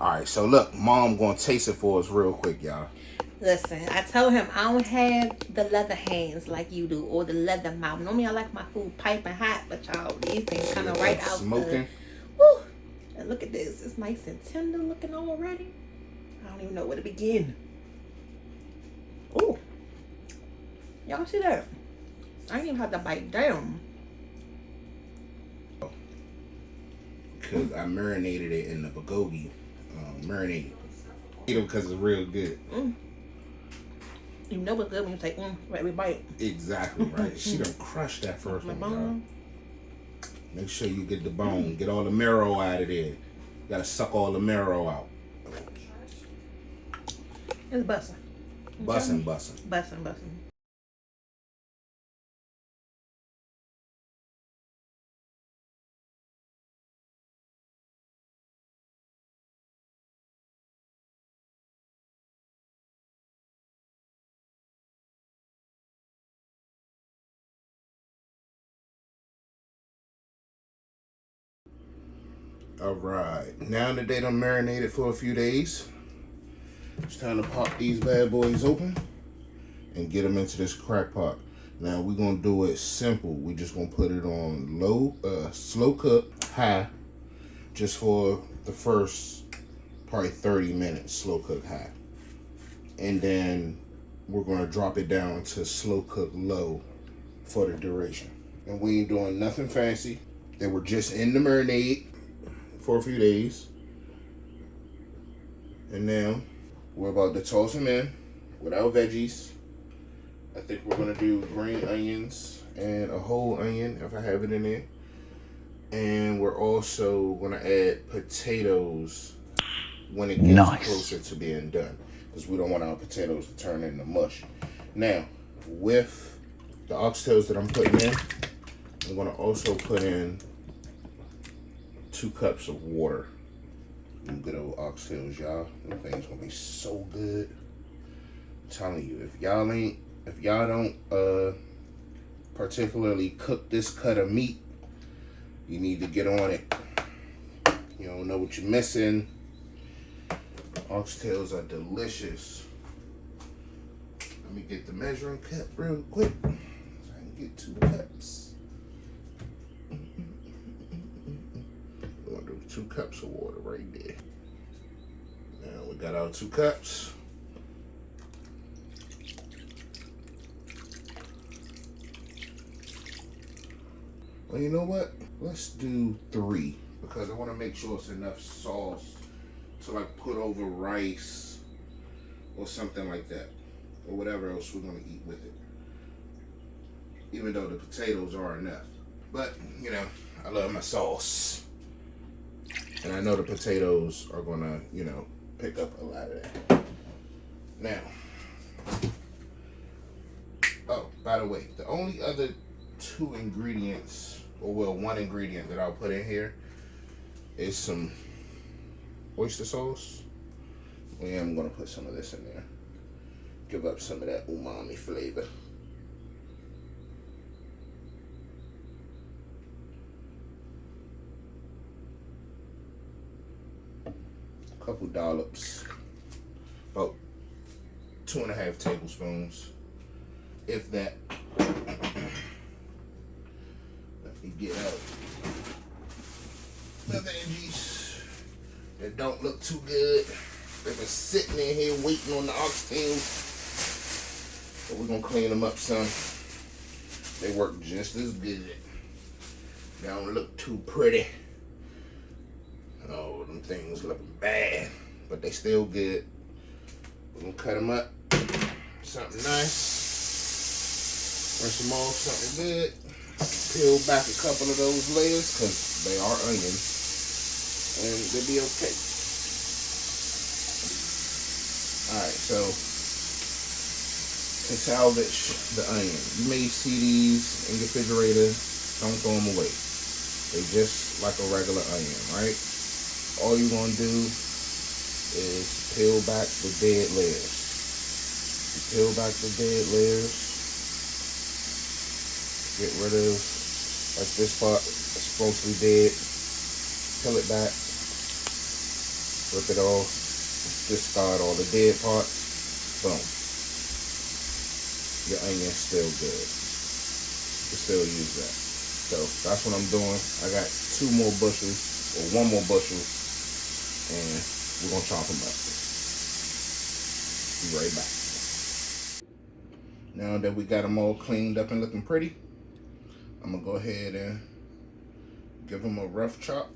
Alright, so look, Mom gonna taste it for us real quick, y'all. Listen, I told him I don't have the leather hands like you do, or the leather mouth. Normally I like my food piping hot, but y'all, these things coming right out smoking. Woo! And look at this. It's nice and tender looking already. I don't even know where to begin. Ooh. Y'all see that? I didn't even have to bite down. Because I marinated it in the bulgogi. Marinated. Eat them because it's real good. You know what's good when you say, for every bite. Exactly, right? She done crushed that first one, y'all. Make sure you get the bone. Get all the marrow out of there. You gotta suck all the marrow out. It's bussin'. Bussin'. Bussin'. Alright, now that they done marinated for a few days, it's time to pop these bad boys open and get them into this crack pot. Now we're gonna do it simple. We just gonna put it on low, slow cook, high, just for the first probably 30 minutes, slow cook high. And then we're gonna drop it down to slow cook low for the duration. And we ain't doing nothing fancy. They were just in the marinade for a few days. And now we're about to toss them in without veggies. I think we're gonna do green onions and a whole onion if I have it in there. And we're also gonna add potatoes when it gets closer to being done, because we don't want our potatoes to turn into mush. Now, with the oxtails that I'm putting in, I'm gonna also put in 2 cups of water. Them good old oxtails, y'all. Them things gonna be so good. I'm telling you, if y'all don't particularly cook this cut of meat, you need to get on it. You don't know what you're missing. Oxtails are delicious. Let me get the measuring cup real quick so I can get 2 cups. We're gonna do 2 cups of water right there. Now we got our 2 cups. Well, you know what? Let's do 3, because I want to make sure it's enough sauce to like put over rice or something like that, or whatever else we're gonna eat with it. Even though the potatoes are enough, but you know, I love my sauce, and I know the potatoes are gonna, you know, pick up a lot of that. Now, oh, by the way, the only other 2 ingredients, or well, 1 ingredient that I'll put in here is some oyster sauce. And I'm gonna put some of this in there. Give up some of that umami flavor. A couple dollops. About 2.5 tablespoons, if that. Let me get out the veggies that don't look too good. They've been sitting in here waiting on the oxtails. But we're gonna clean them up some. They work just as good. They don't look too pretty. Oh, them things looking bad, but they still good. We're gonna cut them up. Something nice. Rinse them off, something good. Peel back a couple of those layers, because they are onions, and they'll be okay. Alright, so to salvage the onion, you may see these in your refrigerator. Don't throw them away. They're just like a regular onion, right? All you're gonna do is peel back the dead layers. You peel back the dead layers. Get rid of, like, this part is supposed to be dead. Peel it back. rip it off, discard all the dead parts, boom. Your onion's still good. You can still use that. So that's what I'm doing. I got 2 more bushels, or 1 more bushel, and we're gonna chop them up. Be right back. Now that we got them all cleaned up and looking pretty, I'm gonna go ahead and give them a rough chop.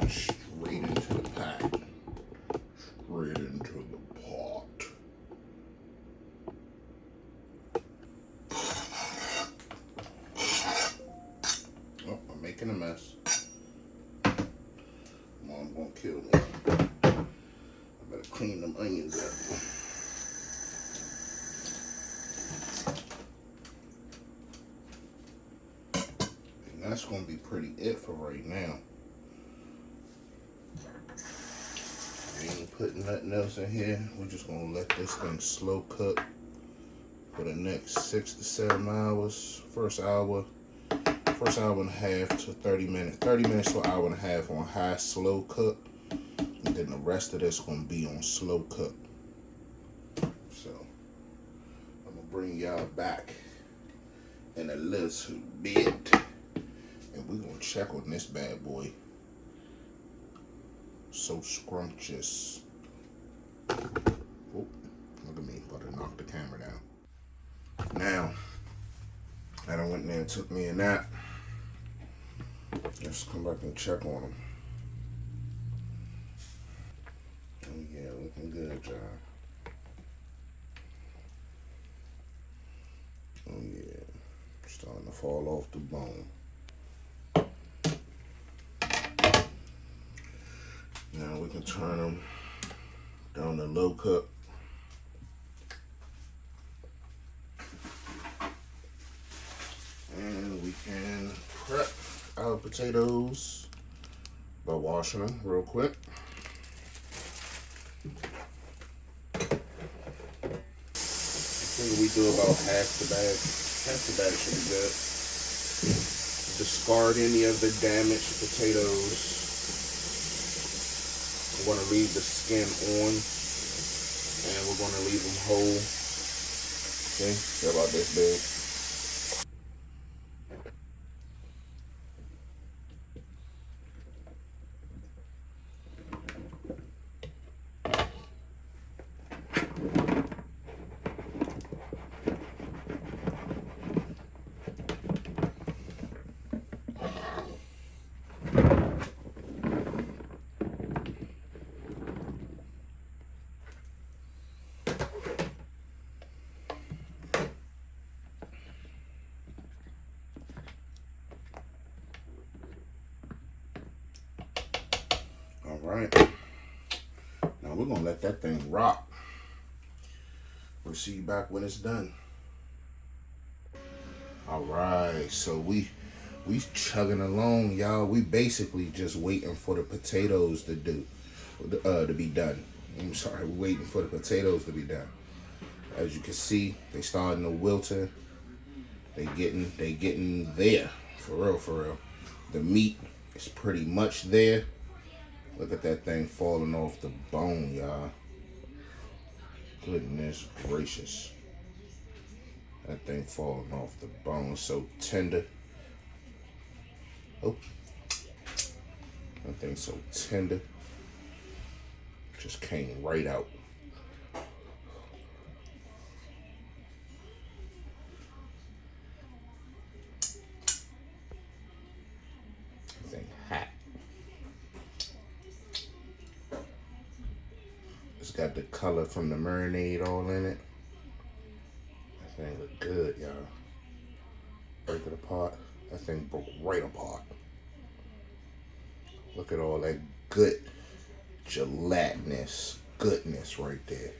Straight into the pot. Straight into the pot. Oh, I'm making a mess. Mom gonna kill me. I better clean them onions up. And that's gonna be pretty it for right now. Ain't putting nothing else in here. We're just gonna let this thing slow cook for the next 6 to 7 hours. First hour and a half to 30 minutes. 30 minutes to an hour and a half on high slow cook. And then the rest of this gonna be on slow cook. So I'm gonna bring y'all back in a little bit. And we're gonna check on this bad boy. So scrumptious. Oh, look at me, about to knock the camera down. Now, I done went there and took me a nap. Let's come back and check on them. Oh yeah, looking good, John. Oh yeah, starting to fall off the bone. Now we can turn them down to low cook. And we can prep our potatoes by washing them real quick. I think we do about half the bag. Half the bag should be good. Discard any of the damaged potatoes. We're going to leave the skin on, and we're going to leave them whole. Okay, they're about this big. Alright, now we're gonna let that thing rock. We'll see you back when it's done. Alright, so we chugging along, y'all. We basically just waiting for the potatoes to be done. I'm sorry, we're waiting for the potatoes to be done. As you can see, they starting to wilter. They getting there, for real. The meat is pretty much there. Look at that thing falling off the bone, y'all. Goodness gracious. That thing falling off the bone, so tender. Oh. That thing's so tender. Just came right out. That thing hot. It's got the color from the marinade all in it. That thing look good, y'all. Break it apart. That thing broke right apart. Look at all that good gelatinous goodness right there.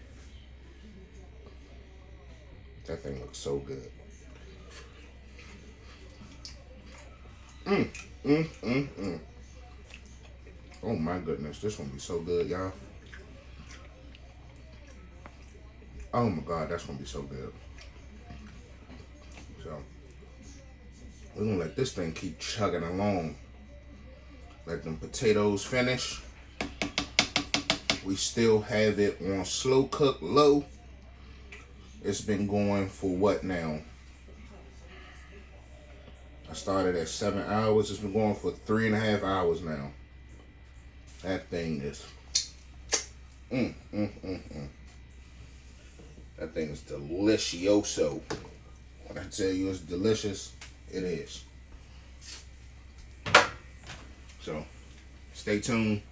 That thing looks so good. Oh my goodness, this gonna be so good, y'all. Oh my God, that's gonna be so good. So we're gonna let this thing keep chugging along. Let them potatoes finish. We still have it on slow cook low. It's been going for what now? I started at 7 hours. It's been going for 3.5 hours now. That thing is That thing is delicioso. When I tell you it's delicious, it is. So, stay tuned.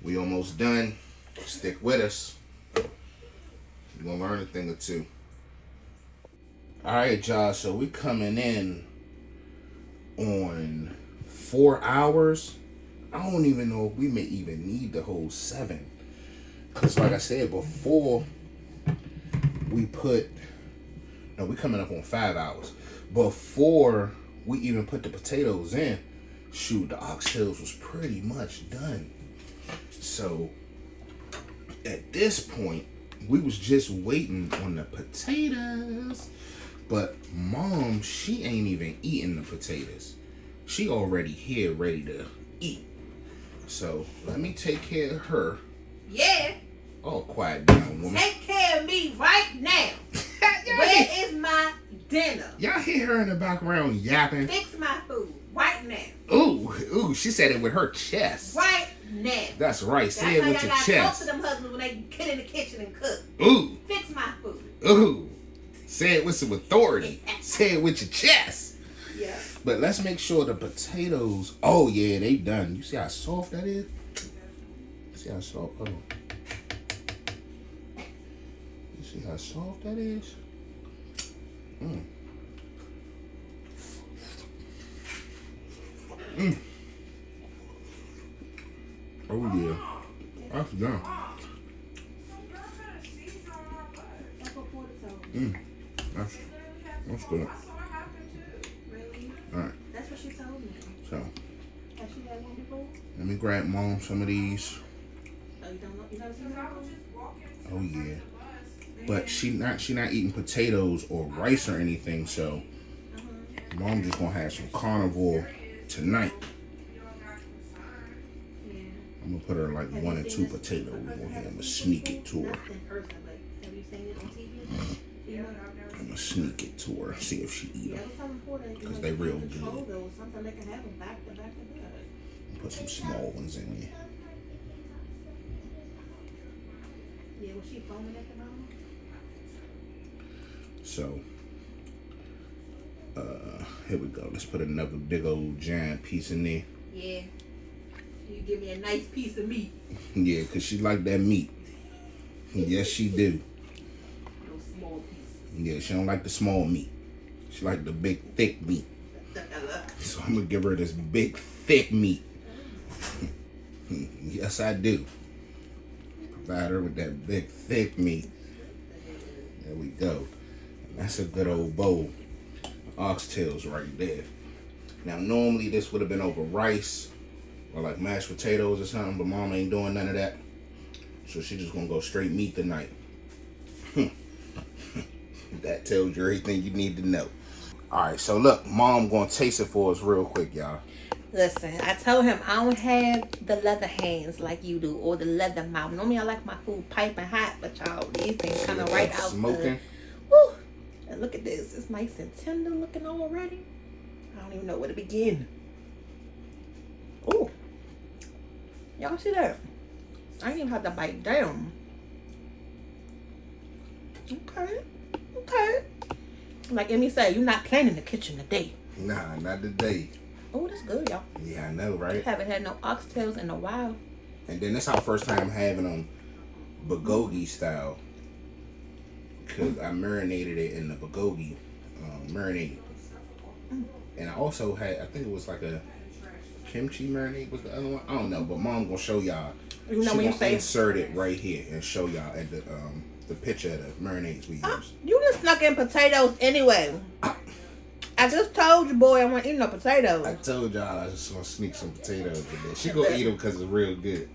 We almost done. Stick with us. You're gonna learn a thing or two. Alright, y'all, so we coming in on 4 hours. I don't even know if we may even need the whole 7. Because like I said before, we coming up on 5 hours. Before we even put the potatoes in, shoot, the oxtails was pretty much done. So at this point, we was just waiting on the potatoes. But Mom, she ain't even eating the potatoes. She already here ready to eat. So let me take care of her. Yeah. Oh, quiet down, woman. Take care of me right now. Where is my dinner? Y'all hear her in the background yapping? Fix my food right now. Ooh, she said it with her chest. Right now. That's right. Say it with your chest. Talk to them husbands when they get in the kitchen and cook. Ooh. Fix my food. Ooh. Say it with some authority. Say it with your chest. Yeah. But let's make sure the potatoes. Oh yeah, they done. You see how soft that is? See how soft? Oh. You see how soft that is? Oh yeah, that's done. That's good. Really? All right. That's what she told me. So Has she had one before? let me grab Mom some of these. Oh, you don't know? You never seen her before? Oh yeah. But she not eating potatoes or rice or anything, so Mom just gonna have some carnivore tonight. Yeah. I'm gonna put her like 1 or 2 potatoes on here. I'm gonna sneak it to her. Not in person, but have you seen it on TV? Yeah. I'm gonna sneak it to her, see if she eat Yeah, them. it's so important. Because they real good. Sometimes they can have them back to back to back. Put some small ones in there. Yeah, was she foaming at the moment? So, here we go. Let's put another big old giant piece in there. Yeah. You give me a nice piece of meat. Yeah, because she like that meat. Yes, she do. No small piece. Yeah, she don't like the small meat. She like the big, thick meat. So I'm going to give her this big, thick meat. Yes, I do. Provide her with that big, thick meat. There we go. That's a good old bowl. Oxtails right there. Now, normally this would have been over rice or like mashed potatoes or something, but Mom ain't doing none of that. So she just gonna go straight meat tonight. That tells you everything you need to know. Alright, so look, Mom gonna taste it for us real quick, y'all. Listen, I told him I don't have the leather hands like you do or the leather mouth. Normally I like my food piping hot, but y'all, these things coming right out. Smoking. Woo! And look at this. It's nice and tender looking already. I don't even know where to begin. Ooh. Y'all see that? I ain't even have to bite down. Okay. Okay. Like Emmy said, you're not playing in the kitchen today. Nah, not today. Oh, that's good, y'all. Yeah, I know, right? Haven't had no oxtails in a while. And then that's our first time having them bulgogi style. Because I marinated it in the bulgogi marinade. And I also had, I think it was like a kimchi marinade was the other one. I don't know, but Mom gonna show y'all. You know she when you gonna say insert it right here and show y'all at the picture of the marinades we use. You just snuck in potatoes anyway. I just told you, boy, I want eating no potatoes. I told y'all I just want to sneak some potatoes in there. She gonna eat them because it's real good.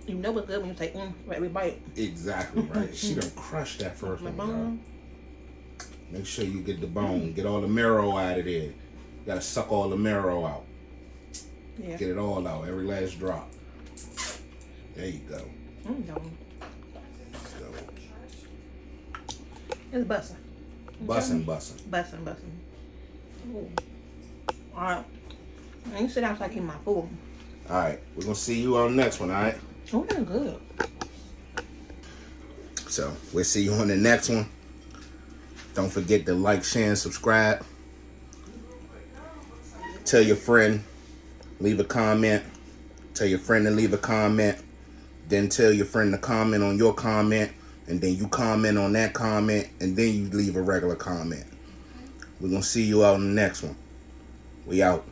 You know what's good when you say, right, we bite. Exactly right. She done crushed that first one, y'all. Make sure you get the bone. Get all the marrow out of there. You gotta suck all the marrow out. Yeah. Get it all out. Every last drop. There you go. It's bussin'. Bussin'. Ooh. Alright. Now you sit down so I can eat my food. Alright. We're gonna see you on the next one, alright? Oh, that's good. So, we'll see you on the next one. Don't forget to like, share, and subscribe. Tell your friend, leave a comment. Tell your friend to leave a comment. Then tell your friend to comment on your comment. And then you comment on that comment. And then you leave a regular comment. We're going to see you out in the next one. We out.